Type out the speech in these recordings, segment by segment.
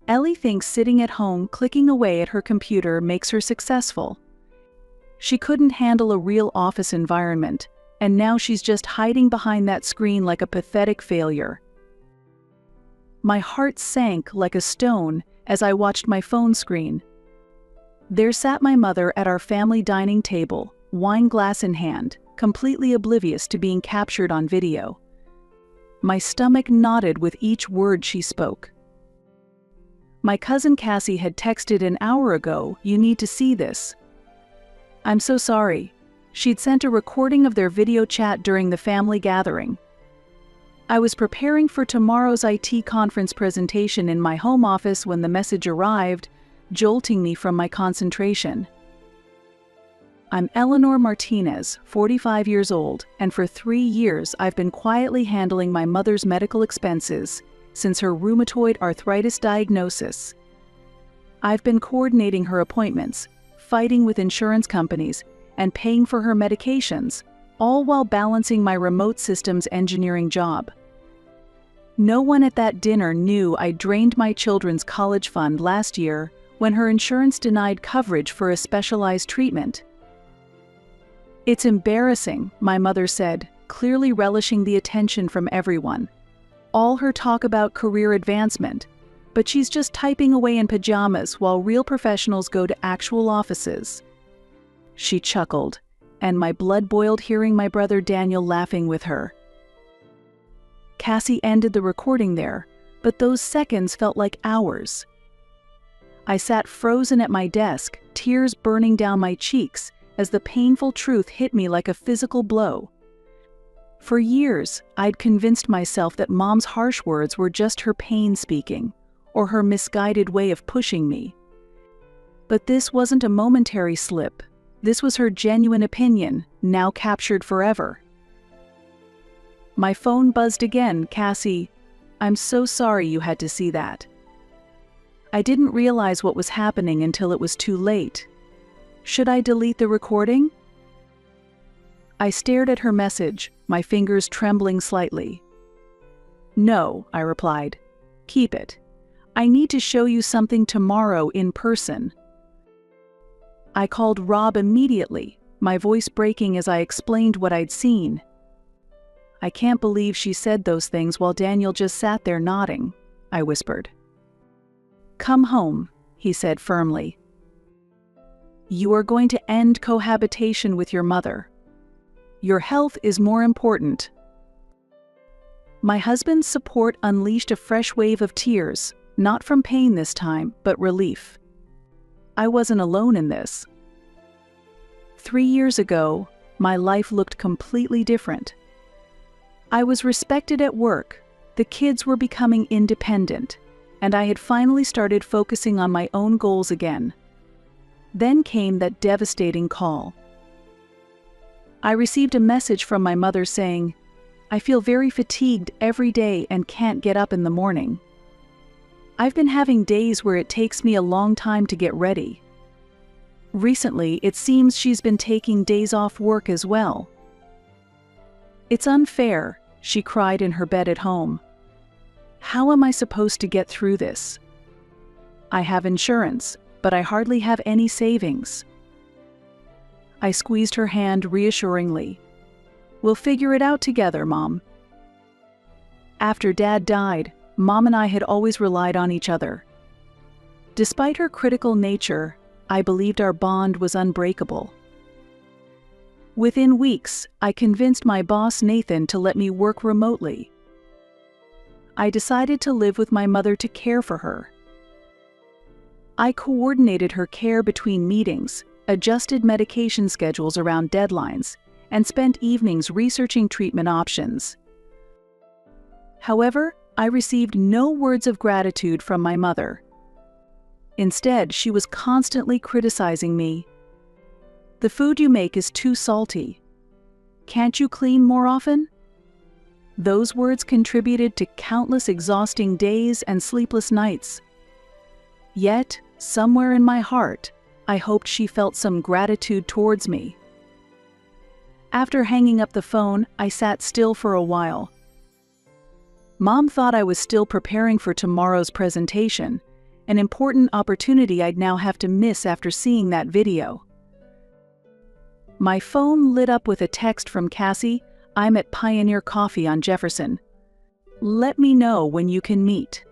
Ellie thinks sitting at home clicking away at her computer makes her successful. She couldn't handle a real office environment, and now she's just hiding behind that screen like a pathetic failure. My heart sank like a stone as I watched my phone screen. There sat my mother at our family dining table, wine glass in hand, completely oblivious to being captured on video. My stomach knotted with each word she spoke. My cousin Cassie had texted an hour ago, "You need to see this." I'm so sorry. She'd sent a recording of their video chat during the family gathering. I was preparing for tomorrow's IT conference presentation in my home office when the message arrived, jolting me from my concentration. I'm Eleanor Martinez, 45 years old, and for 3 years I've been quietly handling my mother's medical expenses since her rheumatoid arthritis diagnosis. I've been coordinating her appointments, fighting with insurance companies, and paying for her medications, all while balancing my remote systems engineering job. No one at that dinner knew I drained my children's college fund last year when her insurance denied coverage for a specialized treatment. "It's embarrassing," my mother said, clearly relishing the attention from everyone. All her talk about career advancement, but she's just typing away in pajamas while real professionals go to actual offices. She chuckled, and my blood boiled hearing my brother Daniel laughing with her. Cassie ended the recording there, but those seconds felt like hours. I sat frozen at my desk, tears burning down my cheeks as the painful truth hit me like a physical blow. For years, I'd convinced myself that Mom's harsh words were just her pain speaking, or her misguided way of pushing me. But this wasn't a momentary slip. This was her genuine opinion, now captured forever. My phone buzzed again. "Cassie, I'm so sorry you had to see that. I didn't realize what was happening until it was too late. Should I delete the recording?" I stared at her message, my fingers trembling slightly. "No," I replied. "Keep it. I need to show you something tomorrow in person." I called Rob immediately, my voice breaking as I explained what I'd seen. "I can't believe she said those things while Daniel just sat there nodding," I whispered. "Come home," he said firmly. "You are going to end cohabitation with your mother. Your health is more important." My husband's support unleashed a fresh wave of tears, not from pain this time, but relief. I wasn't alone in this. 3 years ago, my life looked completely different. I was respected at work, the kids were becoming independent, and I had finally started focusing on my own goals again. Then came that devastating call. I received a message from my mother saying, "I feel very fatigued every day and can't get up in the morning. I've been having days where it takes me a long time to get ready." Recently, it seems she's been taking days off work as well. "It's unfair," she cried in her bed at home. "How am I supposed to get through this? I have insurance, but I hardly have any savings." I squeezed her hand reassuringly. "We'll figure it out together, Mom." After Dad died, Mom and I had always relied on each other. Despite her critical nature, I believed our bond was unbreakable. Within weeks, I convinced my boss Nathan to let me work remotely. I decided to live with my mother to care for her. I coordinated her care between meetings, adjusted medication schedules around deadlines, and spent evenings researching treatment options. However, I received no words of gratitude from my mother. Instead, she was constantly criticizing me. "The food you make is too salty. Can't you clean more often?" Those words contributed to countless exhausting days and sleepless nights. Yet, somewhere in my heart, I hoped she felt some gratitude towards me. After hanging up the phone, I sat still for a while. Mom thought I was still preparing for tomorrow's presentation, an important opportunity I'd now have to miss after seeing that video. My phone lit up with a text from Cassie. "I'm at Pioneer Coffee on Jefferson. Let me know when you can meet."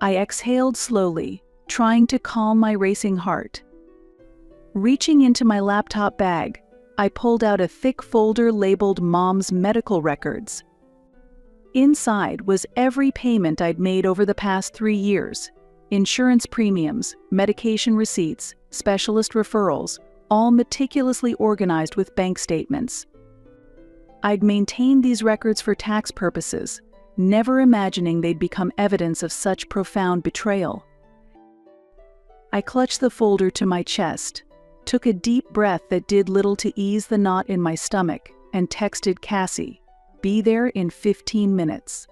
I exhaled slowly, trying to calm my racing heart. Reaching into my laptop bag, I pulled out a thick folder labeled Mom's Medical Records. Inside was every payment I'd made over the past 3 years. Insurance premiums, medication receipts, specialist referrals, all meticulously organized with bank statements. I'd maintained these records for tax purposes, never imagining they'd become evidence of such profound betrayal. I clutched the folder to my chest, took a deep breath that did little to ease the knot in my stomach, and texted Cassie, "Be there in 15 minutes."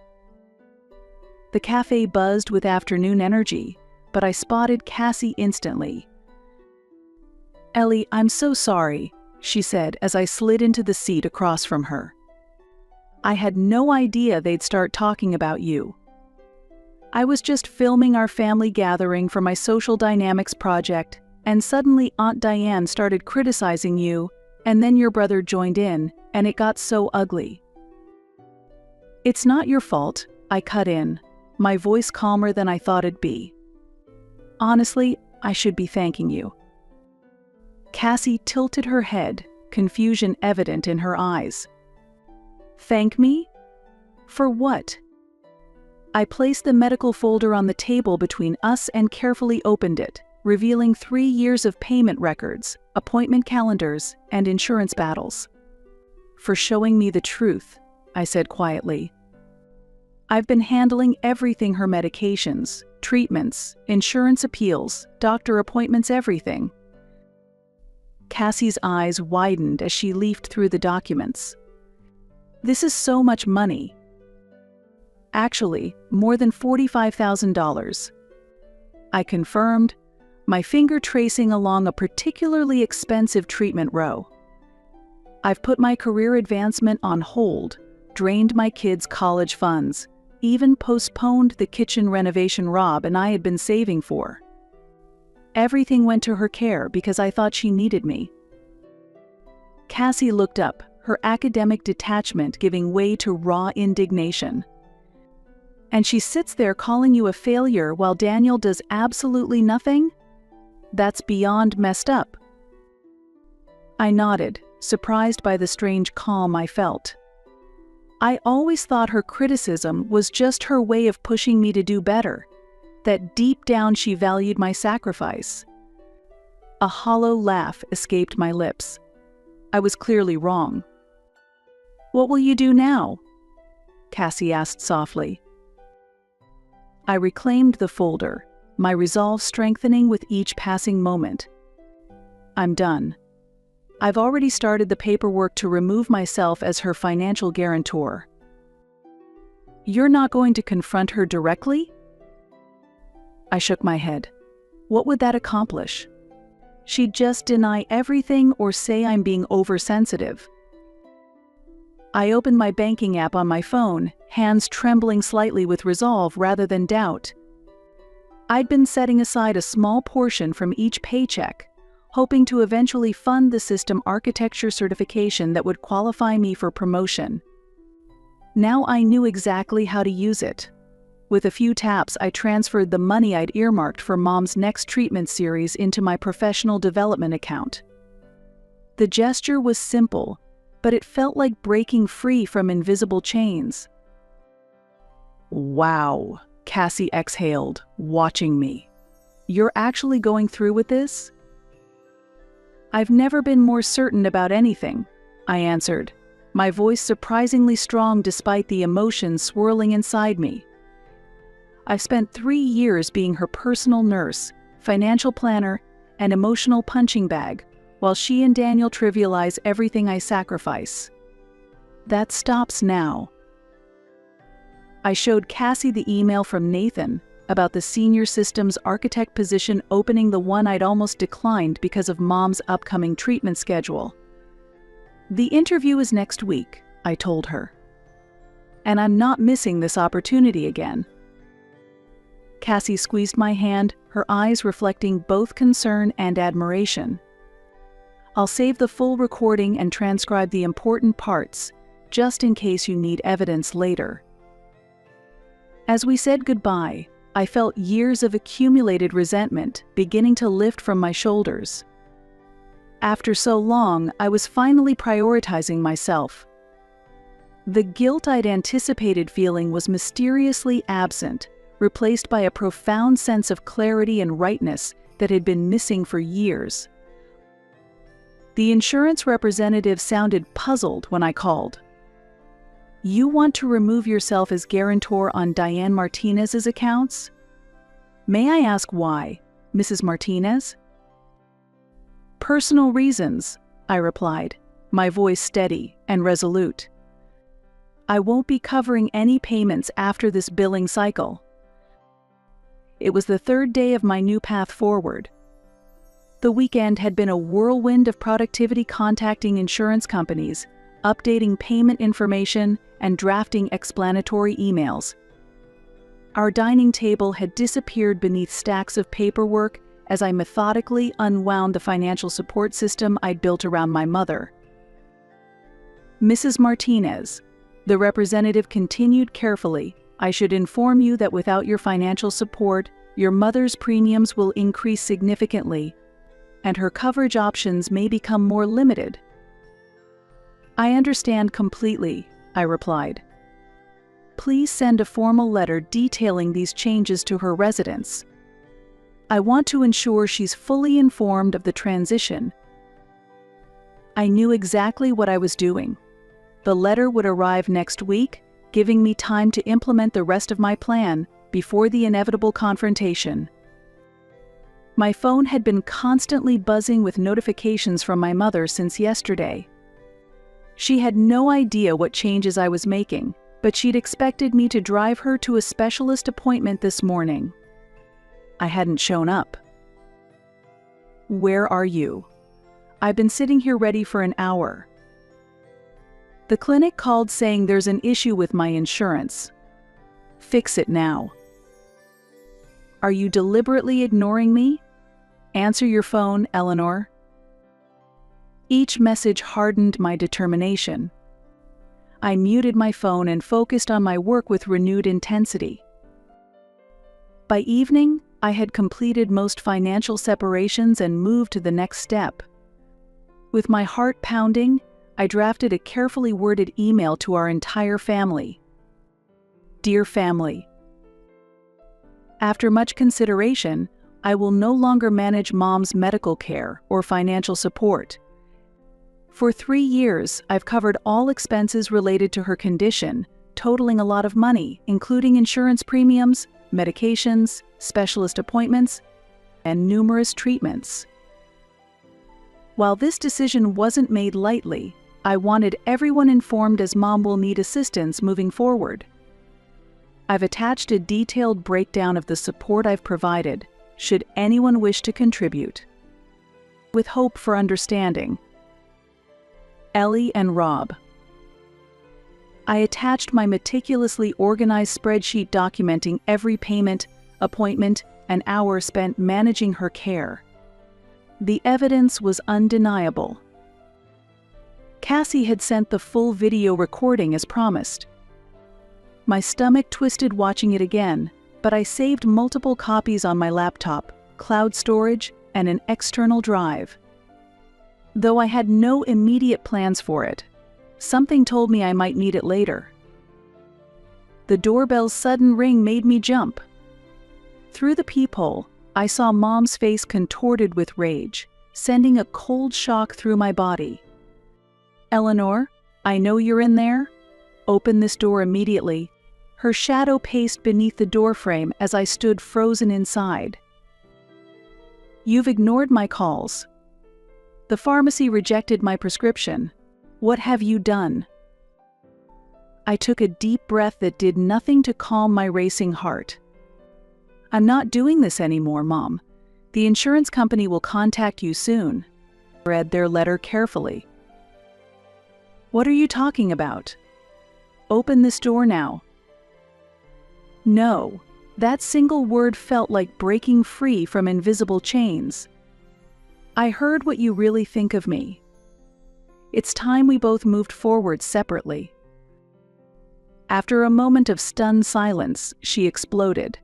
The cafe buzzed with afternoon energy, but I spotted Cassie instantly. "Ellie, I'm so sorry," she said as I slid into the seat across from her. "I had no idea they'd start talking about you. I was just filming our family gathering for my social dynamics project, and suddenly Aunt Diane started criticizing you, and then your brother joined in, and it got so ugly." "It's not your fault," I cut in, my voice calmer than I thought it'd be. "Honestly, I should be thanking you." Cassie tilted her head, confusion evident in her eyes. "Thank me? For what?" I placed the medical folder on the table between us and carefully opened it, revealing 3 years of payment records, appointment calendars, and insurance battles. "For showing me the truth," I said quietly. "I've been handling everything: her medications, treatments, insurance appeals, doctor appointments, everything." Cassie's eyes widened as she leafed through the documents. "This is so much money." "Actually, more than $45,000. I confirmed, my finger tracing along a particularly expensive treatment row. "I've put my career advancement on hold, drained my kids' college funds, even postponed the kitchen renovation Rob and I had been saving for. Everything went to her care because I thought she needed me." Cassie looked up, her academic detachment giving way to raw indignation. "And she sits there calling you a failure while Daniel does absolutely nothing? That's beyond messed up." I nodded, surprised by the strange calm I felt. I always thought her criticism was just her way of pushing me to do better, that deep down she valued my sacrifice. A hollow laugh escaped my lips. I was clearly wrong. "What will you do now?" Cassie asked softly. I reclaimed the folder, my resolve strengthening with each passing moment. "I'm done. I've already started the paperwork to remove myself as her financial guarantor." "You're not going to confront her directly?" I shook my head. What would that accomplish? She'd just deny everything or say I'm being oversensitive. I opened my banking app on my phone, hands trembling slightly with resolve rather than doubt. I'd been setting aside a small portion from each paycheck, hoping to eventually fund the system architecture certification that would qualify me for promotion. Now I knew exactly how to use it. With a few taps, I transferred the money I'd earmarked for Mom's next treatment series into my professional development account. The gesture was simple, but it felt like breaking free from invisible chains. "Wow," Cassie exhaled, watching me. "You're actually going through with this?" "I've never been more certain about anything," I answered, my voice surprisingly strong despite the emotions swirling inside me. I've spent 3 years being her personal nurse, financial planner, and emotional punching bag, while she and Daniel trivialize everything I sacrifice. That stops now. I showed Cassie the email from Nathan about the senior systems architect position opening, the one I'd almost declined because of Mom's upcoming treatment schedule. "The interview is next week," I told her. "And I'm not missing this opportunity again." Cassie squeezed my hand, her eyes reflecting both concern and admiration. I'll save the full recording and transcribe the important parts, just in case you need evidence later. As we said goodbye, I felt years of accumulated resentment beginning to lift from my shoulders. After so long, I was finally prioritizing myself. The guilt I'd anticipated feeling was mysteriously absent, replaced by a profound sense of clarity and rightness that had been missing for years. The insurance representative sounded puzzled when I called. "You want to remove yourself as guarantor on Diane Martinez's accounts? May I ask why, Mrs. Martinez?" "Personal reasons," I replied, my voice steady and resolute. "I won't be covering any payments after this billing cycle." It was the third day of my new path forward. The weekend had been a whirlwind of productivity, contacting insurance companies, updating payment information, and drafting explanatory emails. Our dining table had disappeared beneath stacks of paperwork as I methodically unwound the financial support system I'd built around my mother. "Mrs. Martinez," the representative continued carefully, "I should inform you that without your financial support, your mother's premiums will increase significantly, and her coverage options may become more limited." "I understand completely," I replied. "Please send a formal letter detailing these changes to her residence. I want to ensure she's fully informed of the transition." I knew exactly what I was doing. The letter would arrive next week, giving me time to implement the rest of my plan before the inevitable confrontation. My phone had been constantly buzzing with notifications from my mother since yesterday. She had no idea what changes I was making, but she'd expected me to drive her to a specialist appointment this morning. I hadn't shown up. "Where are you? I've been sitting here ready for an hour." "The clinic called saying there's an issue with my insurance. Fix it now." "Are you deliberately ignoring me? Answer your phone, Eleanor." Each message hardened my determination. I muted my phone and focused on my work with renewed intensity. By evening, I had completed most financial separations and moved to the next step. With my heart pounding, I drafted a carefully worded email to our entire family. "Dear family, after much consideration, I will no longer manage Mom's medical care or financial support. For 3 years, I've covered all expenses related to her condition, totaling a lot of money, including insurance premiums, medications, specialist appointments, and numerous treatments. While this decision wasn't made lightly, I wanted everyone informed, as Mom will need assistance moving forward. I've attached a detailed breakdown of the support I've provided, should anyone wish to contribute. With hope for understanding. Ellie and Rob." I attached my meticulously organized spreadsheet documenting every payment, appointment, and hour spent managing her care. The evidence was undeniable. Cassie had sent the full video recording as promised. My stomach twisted watching it again, but I saved multiple copies on my laptop, cloud storage, and an external drive. Though I had no immediate plans for it, something told me I might need it later. The doorbell's sudden ring made me jump. Through the peephole, I saw Mom's face contorted with rage, sending a cold shock through my body. "Eleanor, I know you're in there. Open this door immediately." Her shadow paced beneath the doorframe as I stood frozen inside. "You've ignored my calls. The pharmacy rejected my prescription. What have you done?" I took a deep breath that did nothing to calm my racing heart. "I'm not doing this anymore, Mom. The insurance company will contact you soon." I read their letter carefully. "What are you talking about? Open this door now." "No, That single word felt like breaking free from invisible chains. I heard what you really think of me. It's time we both moved forward separately. After a moment of stunned silence, she exploded.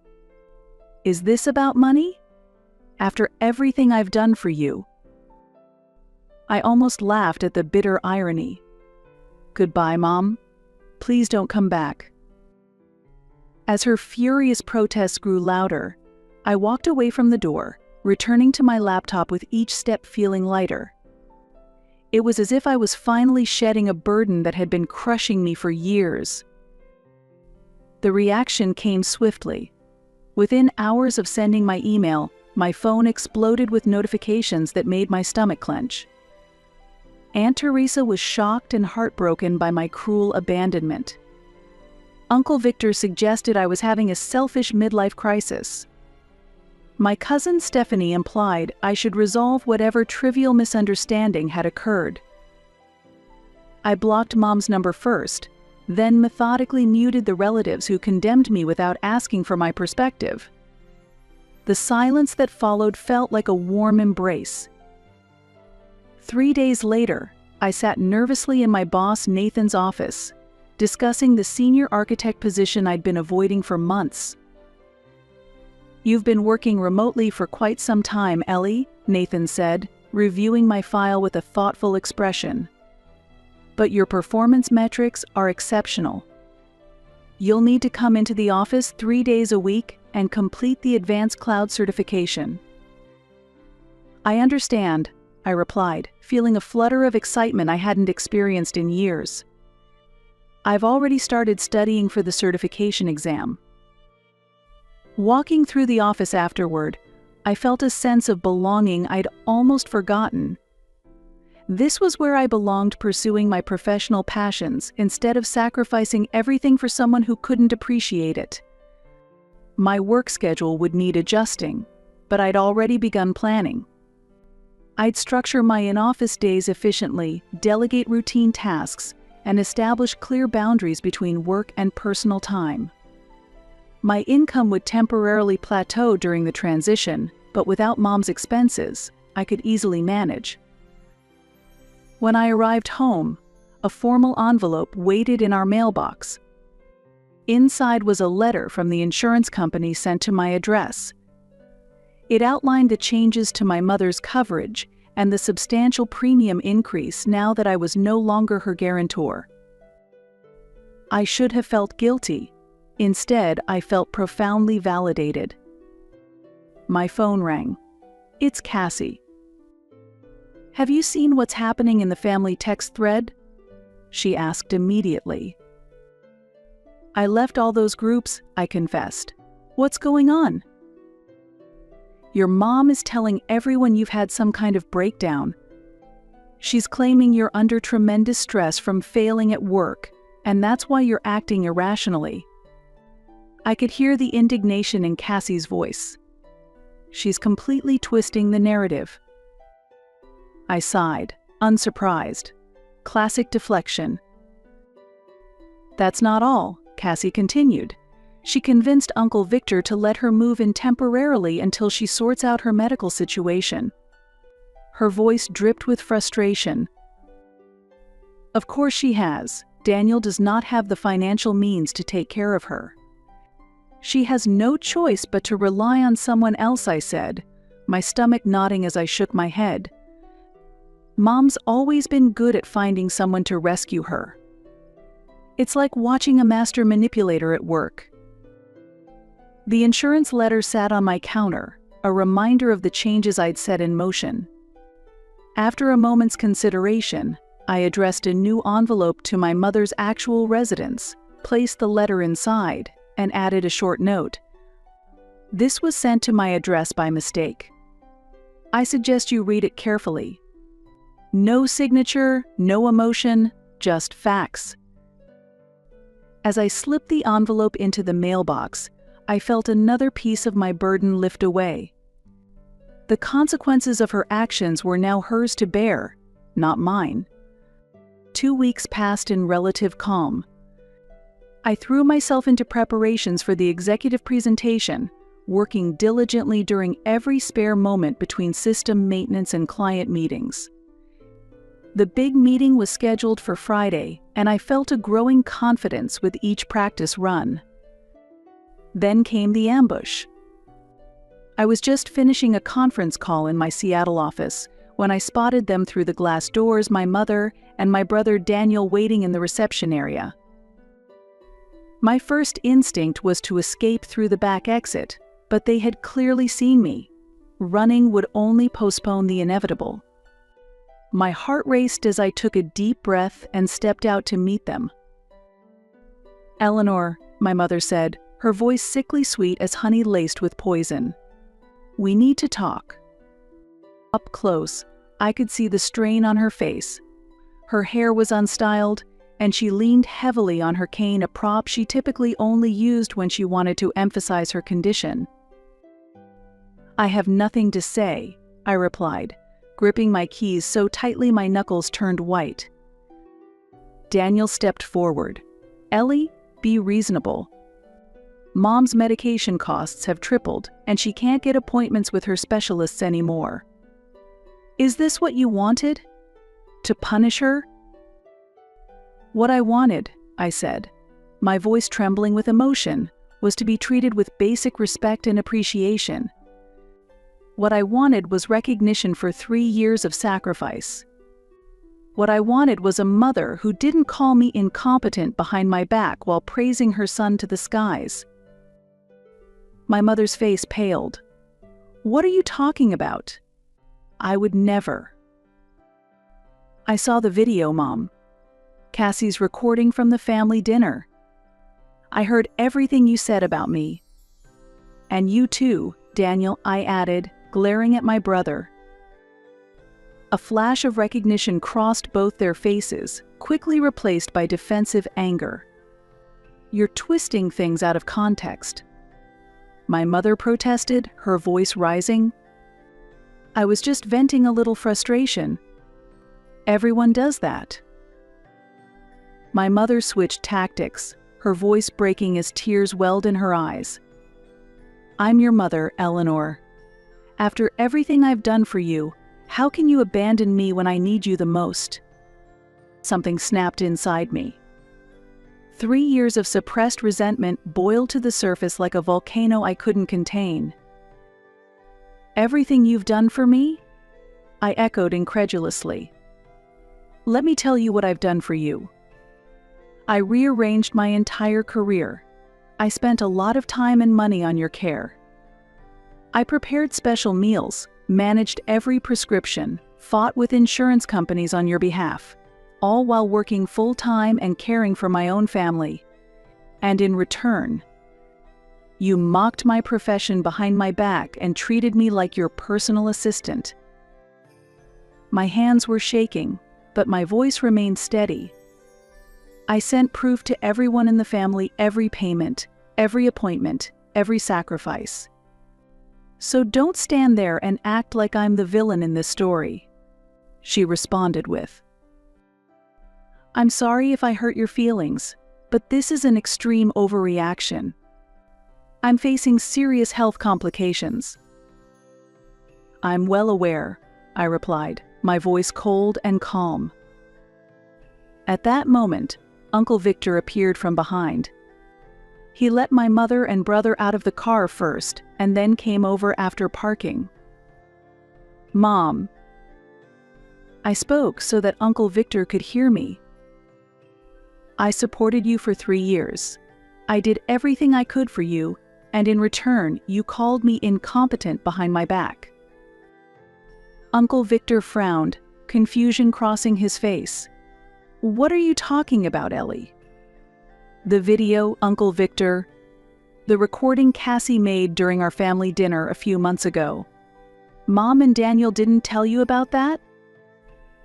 Is this about money? After everything I've done for you? I almost laughed at the bitter irony. Goodbye, Mom. Please don't come back. As her furious protests grew louder, I walked away from the door, returning to my laptop with each step feeling lighter. It was as if I was finally shedding a burden that had been crushing me for years. The reaction came swiftly. Within hours of sending my email, my phone exploded with notifications that made my stomach clench. Aunt Teresa was shocked and heartbroken by my cruel abandonment. Uncle Victor suggested I was having a selfish midlife crisis. My cousin Stephanie implied I should resolve whatever trivial misunderstanding had occurred. I blocked Mom's number first, then methodically muted the relatives who condemned me without asking for my perspective. The silence that followed felt like a warm embrace. 3 days later, I sat nervously in my boss Nathan's office, discussing the senior architect position I'd been avoiding for months. You've been working remotely for quite some time, Ellie, Nathan said, reviewing my file with a thoughtful expression. But your performance metrics are exceptional. You'll need to come into the office 3 days a week and complete the advanced cloud certification. I understand, I replied, feeling a flutter of excitement I hadn't experienced in years. I've already started studying for the certification exam. Walking through the office afterward, I felt a sense of belonging I'd almost forgotten. This was where I belonged, pursuing my professional passions instead of sacrificing everything for someone who couldn't appreciate it. My work schedule would need adjusting, but I'd already begun planning. I'd structure my in-office days efficiently, delegate routine tasks, and establish clear boundaries between work and personal time. My income would temporarily plateau during the transition, but without Mom's expenses, I could easily manage. When I arrived home, a formal envelope waited in our mailbox. Inside was a letter from the insurance company sent to my address. It outlined the changes to my mother's coverage and the substantial premium increase now that I was no longer her guarantor. I should have felt guilty. Instead, I felt profoundly validated. My phone rang. It's Cassie. Have you seen what's happening in the family text thread? She asked immediately. I left all those groups, I confessed. What's going on? Your mom is telling everyone you've had some kind of breakdown. She's claiming you're under tremendous stress from failing at work, and that's why you're acting irrationally. I could hear the indignation in Cassie's voice. She's completely twisting the narrative. I sighed, unsurprised. Classic deflection. That's not all, Cassie continued. She convinced Uncle Victor to let her move in temporarily until she sorts out her medical situation. Her voice dripped with frustration. Of course she has. Daniel does not have the financial means to take care of her. She has no choice but to rely on someone else, I said, my stomach nodding as I shook my head. Mom's always been good at finding someone to rescue her. It's like watching a master manipulator at work. The insurance letter sat on my counter, a reminder of the changes I'd set in motion. After a moment's consideration, I addressed a new envelope to my mother's actual residence, placed the letter inside, and added a short note. This was sent to my address by mistake. I suggest you read it carefully. No signature, no emotion, just facts. As I slipped the envelope into the mailbox, I felt another piece of my burden lift away. The consequences of her actions were now hers to bear, not mine. 2 weeks passed in relative calm. I threw myself into preparations for the executive presentation, working diligently during every spare moment between system maintenance and client meetings. The big meeting was scheduled for Friday, and I felt a growing confidence with each practice run. Then came the ambush. I was just finishing a conference call in my Seattle office when I spotted them through the glass doors, my mother and my brother Daniel waiting in the reception area. My first instinct was to escape through the back exit, but they had clearly seen me. Running would only postpone the inevitable. My heart raced as I took a deep breath and stepped out to meet them. "Eleanor," my mother said, her voice sickly sweet as honey laced with poison. "We need to talk." Up close, I could see the strain on her face. Her hair was unstyled, and she leaned heavily on her cane, a prop she typically only used when she wanted to emphasize her condition. "I have nothing to say," I replied, gripping my keys so tightly my knuckles turned white. Daniel stepped forward. "Ellie, be reasonable. Mom's medication costs have tripled, and she can't get appointments with her specialists anymore. Is this what you wanted? To punish her?" "What I wanted," I said, my voice trembling with emotion, "was to be treated with basic respect and appreciation. What I wanted was recognition for 3 years of sacrifice. What I wanted was a mother who didn't call me incompetent behind my back while praising her son to the skies." My mother's face paled. "What are you talking about? I would never." "I saw the video, Mom. Cassie's recording from the family dinner. I heard everything you said about me. And you too, Daniel," I added, glaring at my brother. A flash of recognition crossed both their faces, quickly replaced by defensive anger. "You're twisting things out of context," my mother protested, her voice rising. "I was just venting a little frustration. Everyone does that." My mother switched tactics, her voice breaking as tears welled in her eyes. "I'm your mother, Eleanor. After everything I've done for you, how can you abandon me when I need you the most?" Something snapped inside me. 3 years of suppressed resentment boiled to the surface like a volcano I couldn't contain. "Everything you've done for me?" I echoed incredulously. "Let me tell you what I've done for you. I rearranged my entire career. I spent a lot of time and money on your care. I prepared special meals, managed every prescription, fought with insurance companies on your behalf, all while working full-time and caring for my own family. And in return, you mocked my profession behind my back and treated me like your personal assistant." My hands were shaking, but my voice remained steady. "I sent proof to everyone in the family, every payment, every appointment, every sacrifice. So don't stand there and act like I'm the villain in this story," she responded with. "I'm sorry if I hurt your feelings, but this is an extreme overreaction. I'm facing serious health complications." "I'm well aware," I replied, my voice cold and calm. At that moment, Uncle Victor appeared from behind. He let my mother and brother out of the car first, and then came over after parking. "Mom." I spoke so that Uncle Victor could hear me. "I supported you for 3 years. I did everything I could for you, and in return, you called me incompetent behind my back." Uncle Victor frowned, confusion crossing his face. "What are you talking about, Ellie?" "The video, Uncle Victor. The recording Cassie made during our family dinner a few months ago. Mom and Daniel didn't tell you about that?"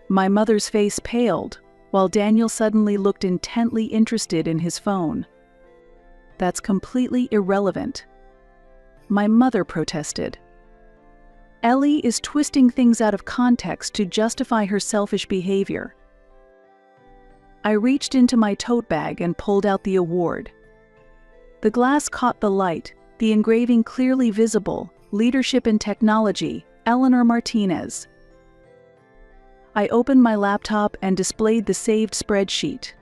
My mother's face paled, while Daniel suddenly looked intently interested in his phone. "That's completely irrelevant," my mother protested. "Ellie is twisting things out of context to justify her selfish behavior." I reached into my tote bag and pulled out the award. The glass caught the light, the engraving clearly visible, Leadership in Technology, Eleanor Martinez. I opened my laptop and displayed the saved spreadsheet.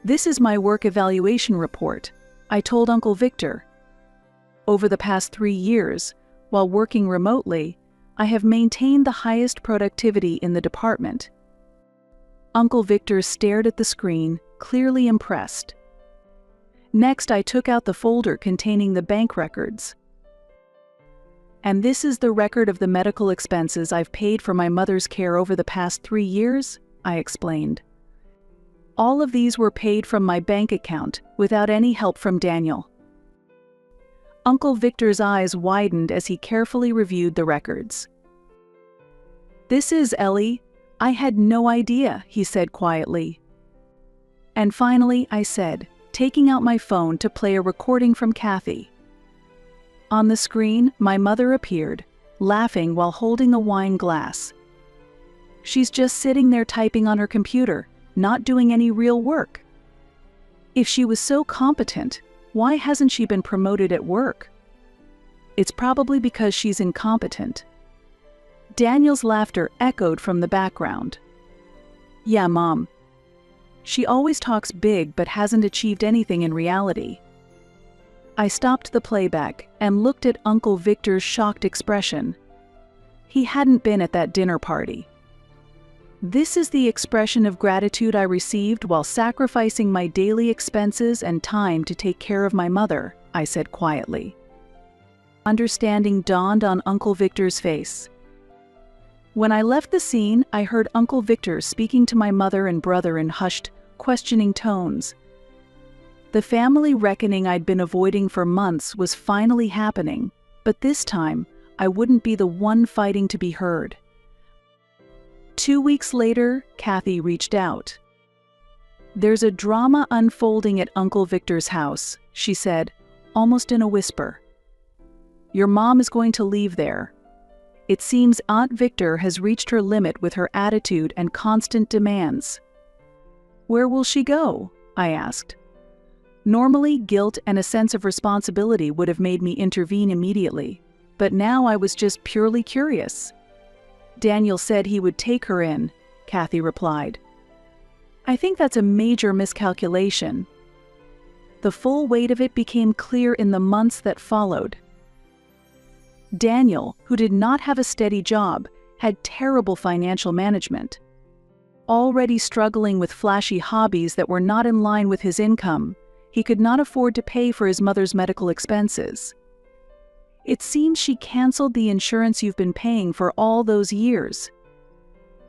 This is my work evaluation report, I told Uncle Victor. Over the past 3 years, while working remotely, I have maintained the highest productivity in the department. Uncle Victor stared at the screen, clearly impressed. Next, I took out the folder containing the bank records. And this is the record of the medical expenses I've paid for my mother's care over the past 3 years, I explained. All of these were paid from my bank account, without any help from Daniel. Uncle Victor's eyes widened as he carefully reviewed the records. "This is, Ellie. I had no idea," he said quietly. And finally, I said, taking out my phone to play a recording from Kathy. On the screen, my mother appeared, laughing while holding a wine glass. She's just sitting there typing on her computer, not doing any real work. If she was so competent, why hasn't she been promoted at work? It's probably because she's incompetent. Daniel's laughter echoed from the background. "Yeah, Mom. She always talks big but hasn't achieved anything in reality." I stopped the playback and looked at Uncle Victor's shocked expression. He hadn't been at that dinner party. "This is the expression of gratitude I received while sacrificing my daily expenses and time to take care of my mother," I said quietly. Understanding dawned on Uncle Victor's face. When I left the scene, I heard Uncle Victor speaking to my mother and brother in hushed, questioning tones. The family reckoning I'd been avoiding for months was finally happening, but this time, I wouldn't be the one fighting to be heard. 2 weeks later, Kathy reached out. "There's a drama unfolding at Uncle Victor's house," she said, almost in a whisper. "Your mom is going to leave there. It seems Aunt Victor has reached her limit with her attitude and constant demands." "Where will she go?" I asked. Normally, guilt and a sense of responsibility would have made me intervene immediately, but now I was just purely curious. "Daniel said he would take her in," Kathy replied. "I think that's a major miscalculation." The full weight of it became clear in the months that followed. Daniel, who did not have a steady job, had terrible financial management. Already struggling with flashy hobbies that were not in line with his income, he could not afford to pay for his mother's medical expenses. "It seems she canceled the insurance you've been paying for all those years."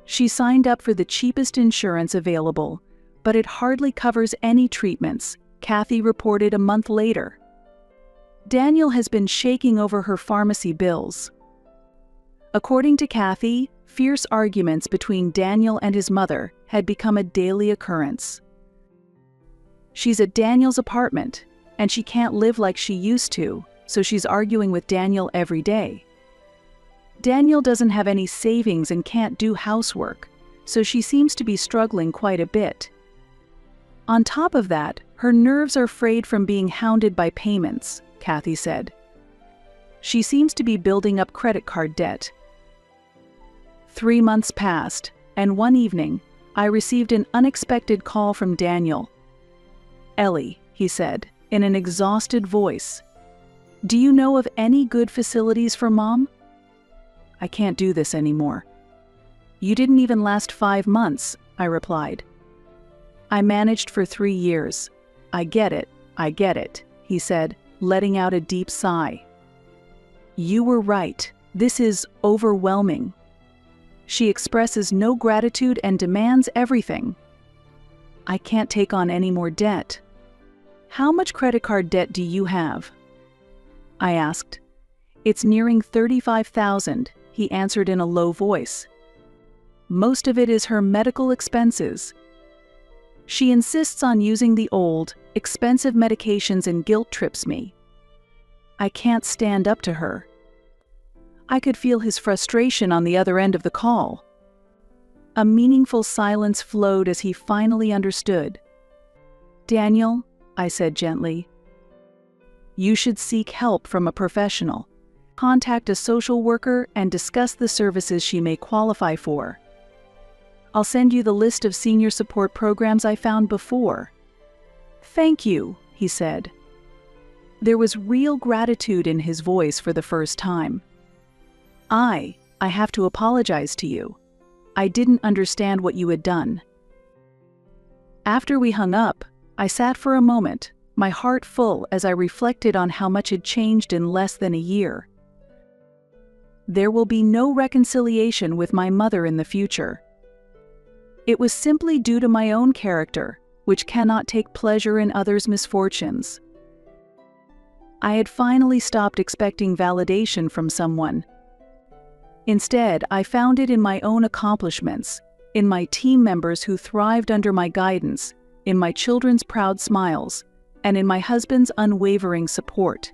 She signed up for the cheapest insurance available, but it hardly covers any treatments, Kathy reported a month later. Daniel has been shaking over her pharmacy bills. According to Kathy, fierce arguments between Daniel and his mother had become a daily occurrence. She's at Daniel's apartment, and she can't live like she used to, so she's arguing with Daniel every day. Daniel doesn't have any savings and can't do housework, so she seems to be struggling quite a bit. On top of that, her nerves are frayed from being hounded by payments, Kathy said. She seems to be building up credit card debt. 3 months passed, and one evening, I received an unexpected call from Daniel. "Ellie," he said, in an exhausted voice, "do you know of any good facilities for Mom?" "I can't do this anymore." "You didn't even last 5 months," I replied. "I managed for 3 years. I get it," he said, letting out a deep sigh. "You were right. This is overwhelming. She expresses no gratitude and demands everything. I can't take on any more debt." "How much credit card debt do you have?" I asked. "It's nearing $35,000, he answered in a low voice. "Most of it is her medical expenses. She insists on using the old, expensive medications and guilt trips me. I can't stand up to her." I could feel his frustration on the other end of the call. A meaningful silence flowed as he finally understood. "Daniel," I said gently, "you should seek help from a professional. Contact a social worker and discuss the services she may qualify for. I'll send you the list of senior support programs I found before." "Thank you," he said. There was real gratitude in his voice for the first time. I have to apologize to you. I didn't understand what you had done." After we hung up, I sat for a moment, my heart full as I reflected on how much had changed in less than a year. There will be no reconciliation with my mother in the future. It was simply due to my own character, which cannot take pleasure in others' misfortunes. I had finally stopped expecting validation from someone. Instead, I found it in my own accomplishments, in my team members who thrived under my guidance, in my children's proud smiles, and in my husband's unwavering support.